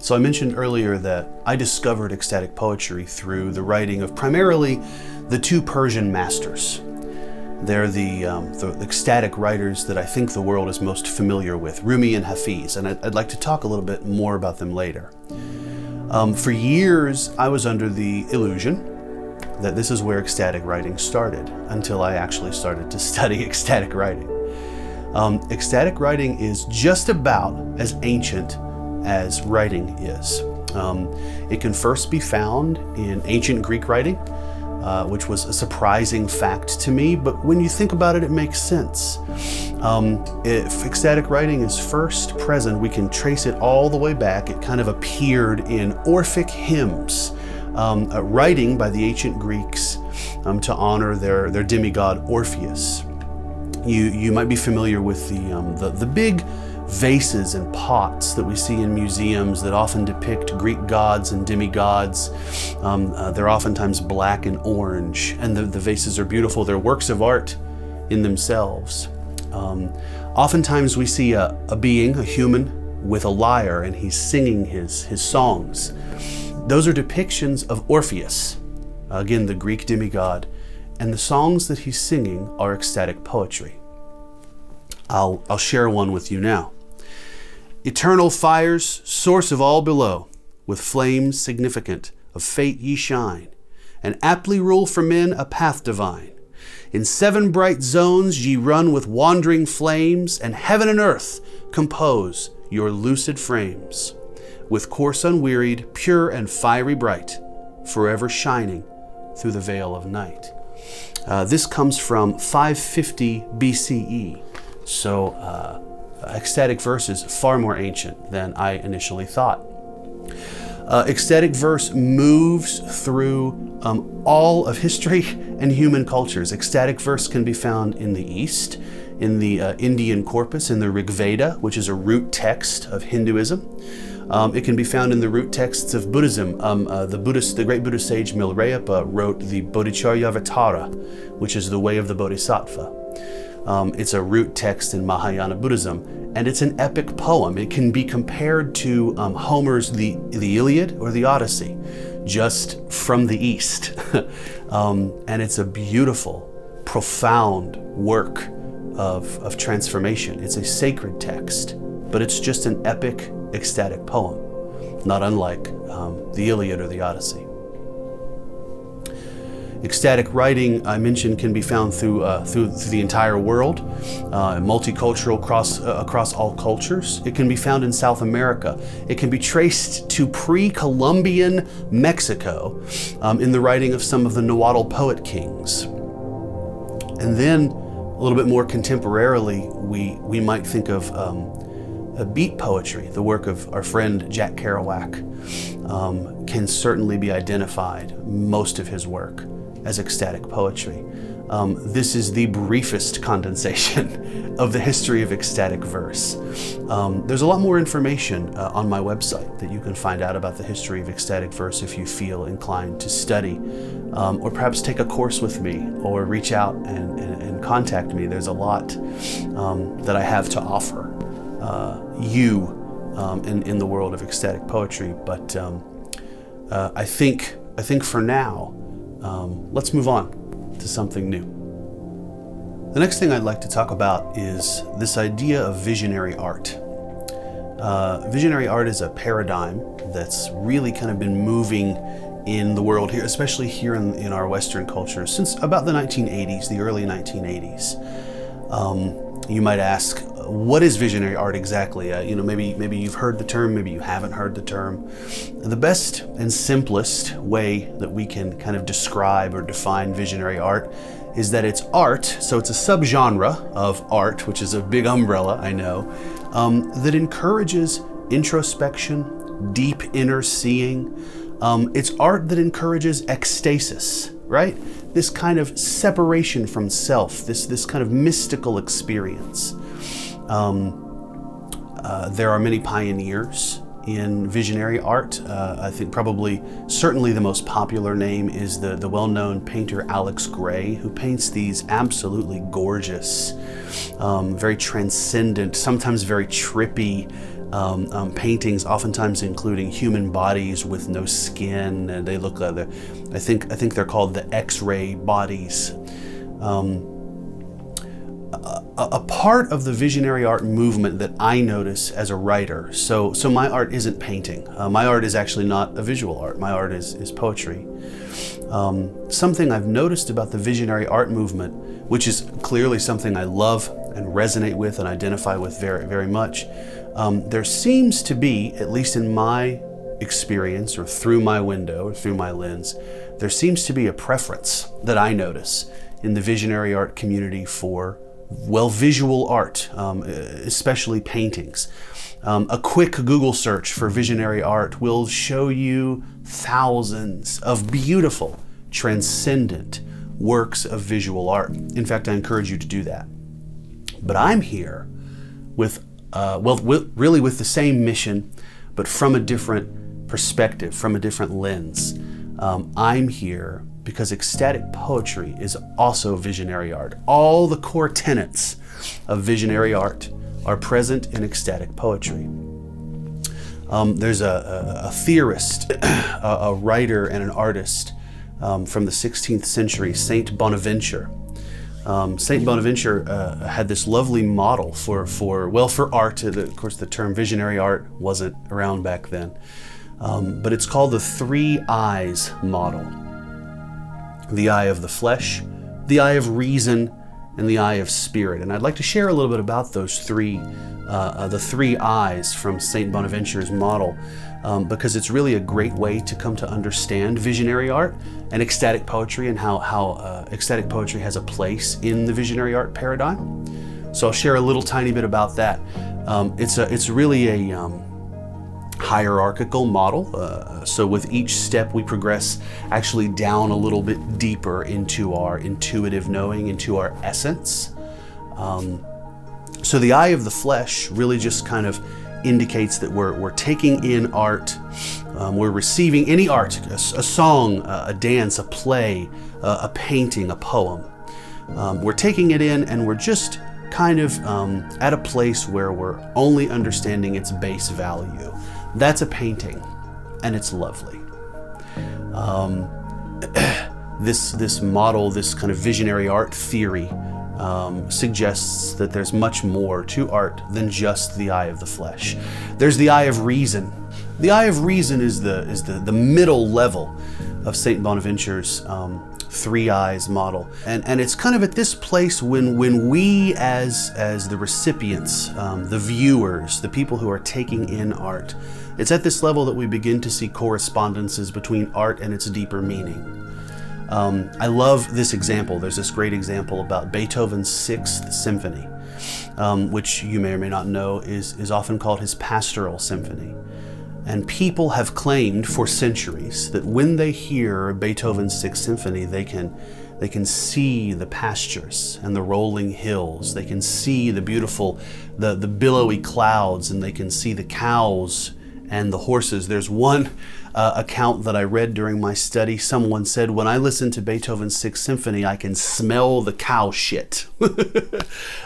So I mentioned earlier that I discovered ecstatic poetry through the writing of primarily the two Persian masters. They're the ecstatic writers that I think the world is most familiar with, Rumi and Hafiz, and I'd like to talk a little bit more about them later. For years, I was under the illusion that this is where ecstatic writing started, until I actually started to study ecstatic writing. Ecstatic writing is just about as ancient as writing is. It can first be found in ancient Greek writing, which was a surprising fact to me, but when you think about it, it makes sense. If ecstatic writing is first present, we can trace it all the way back. It kind of appeared in Orphic hymns, writing by the ancient Greeks to honor their demigod Orpheus. You might be familiar with the big vases and pots that we see in museums that often depict Greek gods and demigods. They're oftentimes black and orange, and the vases are beautiful. They're works of art in themselves. Oftentimes we see a being, a human, with a lyre, and he's singing his songs. Those are depictions of Orpheus, again, the Greek demigod, and the songs that he's singing are ecstatic poetry. I'll share one with you now. Eternal fires, source of all below, with flames significant of fate ye shine, and aptly rule for men a path divine. In 7 bright zones ye run with wandering flames, and heaven and earth compose your lucid frames, with course unwearied, pure and fiery bright, forever shining through the veil of night. This comes from 550 BCE, so ecstatic verse is far more ancient than I initially thought. Ecstatic verse moves through all of history and human cultures. Ecstatic verse can be found in the East, in the Indian corpus, in the Rig Veda, which is a root text of Hinduism. It can be found in the root texts of Buddhism. The great Buddhist sage Milarepa wrote the Bodhicharyavatara, which is the way of the Bodhisattva. It's a root text in Mahayana Buddhism, and it's an epic poem. It can be compared to Homer's the Iliad or the Odyssey, just from the East. And it's a beautiful, profound work of transformation. It's a sacred text, but it's just an epic, ecstatic poem, not unlike the Iliad or the Odyssey. Ecstatic writing, I mentioned, can be found through the entire world, multicultural across all cultures. It can be found in South America. It can be traced to pre-Columbian Mexico in the writing of some of the Nahuatl poet kings. And then, a little bit more contemporarily, we might think of beat poetry. The work of our friend Jack Kerouac can certainly be identified, most of his work, as ecstatic poetry. This is the briefest condensation of the history of ecstatic verse. There's a lot more information on my website that you can find out about the history of ecstatic verse if you feel inclined to study, or perhaps take a course with me, or reach out and contact me. There's a lot that I have to offer you in the world of ecstatic poetry, but I think for now, let's move on to something new. The next thing I'd like to talk about is this idea of visionary art. Visionary art is a paradigm that's really kind of been moving in the world here, especially here in our Western culture, since about the 1980s, the early 1980s. You might ask, what is visionary art exactly? Maybe you've heard the term, maybe you haven't heard the term. The best and simplest way that we can kind of describe or define visionary art is that it's art, so it's a subgenre of art, which is a big umbrella, I know, that encourages introspection, deep inner seeing. It's art that encourages ecstasis, right? This kind of separation from self, this kind of mystical experience. There are many pioneers in visionary art. I think certainly the most popular name is the well-known painter Alex Gray, who paints these absolutely gorgeous, very transcendent, sometimes very trippy paintings, oftentimes including human bodies with no skin, and they look like I think they're called the X-ray bodies. A part of the visionary art movement that I notice as a writer, so my art isn't painting. My art is actually not a visual art. My art is poetry. Something I've noticed about the visionary art movement, which is clearly something I love and resonate with and identify with very, very much, there seems to be, at least in my experience or through my window or through my lens, there seems to be a preference that I notice in the visionary art community for, well, visual art, especially paintings. A quick Google search for visionary art will show you thousands of beautiful, transcendent works of visual art. In fact, I encourage you to do that. But I'm here with, really with the same mission, but from a different perspective, from a different lens. I'm here because ecstatic poetry is also visionary art. All the core tenets of visionary art are present in ecstatic poetry. There's a theorist, a writer, and an artist from the 16th century, Saint Bonaventure. Saint Bonaventure had this lovely model for art. Of course, the term visionary art wasn't around back then, but it's called the 3 eyes model. The eye of the flesh, the eye of reason, and the eye of spirit. And I'd like to share a little bit about those the 3 eyes from Saint Bonaventure's model, because it's really a great way to come to understand visionary art and ecstatic poetry, and how ecstatic poetry has a place in the visionary art paradigm. So I'll share a little tiny bit about that. It's really a hierarchical model. So with each step we progress actually down a little bit deeper into our intuitive knowing, into our essence. So the eye of the flesh really just kind of indicates that we're taking in art, we're receiving any art, a song, a dance, a play, a painting, a poem. We're taking it in, and we're just kind of at a place where we're only understanding its base value. That's a painting, and it's lovely. This model, this kind of visionary art theory, suggests that there's much more to art than just the eye of the flesh. There's the eye of reason. The eye of reason is the middle level of Saint Bonaventure's 3 eyes model, and it's kind of at this place when we as the recipients, the viewers, the people who are taking in art, it's at this level that we begin to see correspondences between art and its deeper meaning. I love this example. There's this great example about Beethoven's 6th Symphony, which you may or may not know is often called his Pastoral Symphony. And people have claimed for centuries that when they hear Beethoven's 6th Symphony, they can see the pastures and the rolling hills. They can see the beautiful, the billowy clouds, and they can see the cows and the horses. There's one account that I read during my study. Someone said, when I listen to Beethoven's 6th Symphony, I can smell the cow shit.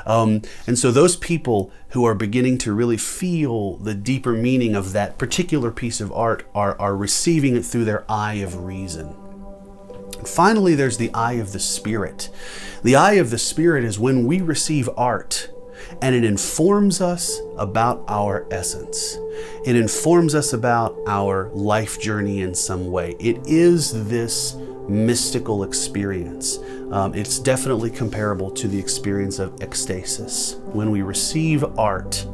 And so those people who are beginning to really feel the deeper meaning of that particular piece of art are receiving it through their eye of reason. Finally, there's the eye of the spirit. The eye of the spirit is when we receive art and it informs us about our essence. It informs us about our life journey in some way. It is this mystical experience. It's definitely comparable to the experience of ecstasis. When we receive art,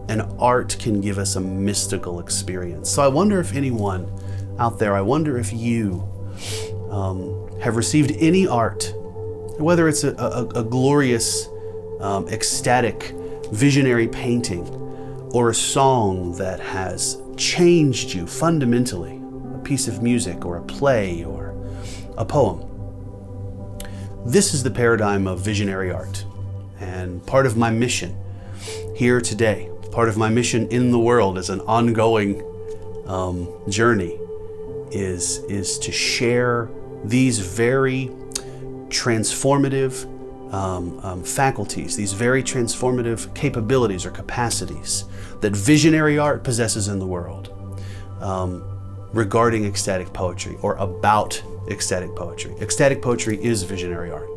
and art can give us a mystical experience. So I wonder if anyone out there, I wonder if you have received any art, whether it's a glorious, ecstatic, visionary painting, or a song that has changed you fundamentally, a piece of music or a play or a poem. This is the paradigm of visionary art, and part of my mission here today, part of my mission in the world as an ongoing journey is to share these very transformative, faculties, these very transformative capabilities or capacities that visionary art possesses in the world regarding ecstatic poetry or about ecstatic poetry. Ecstatic poetry is visionary art.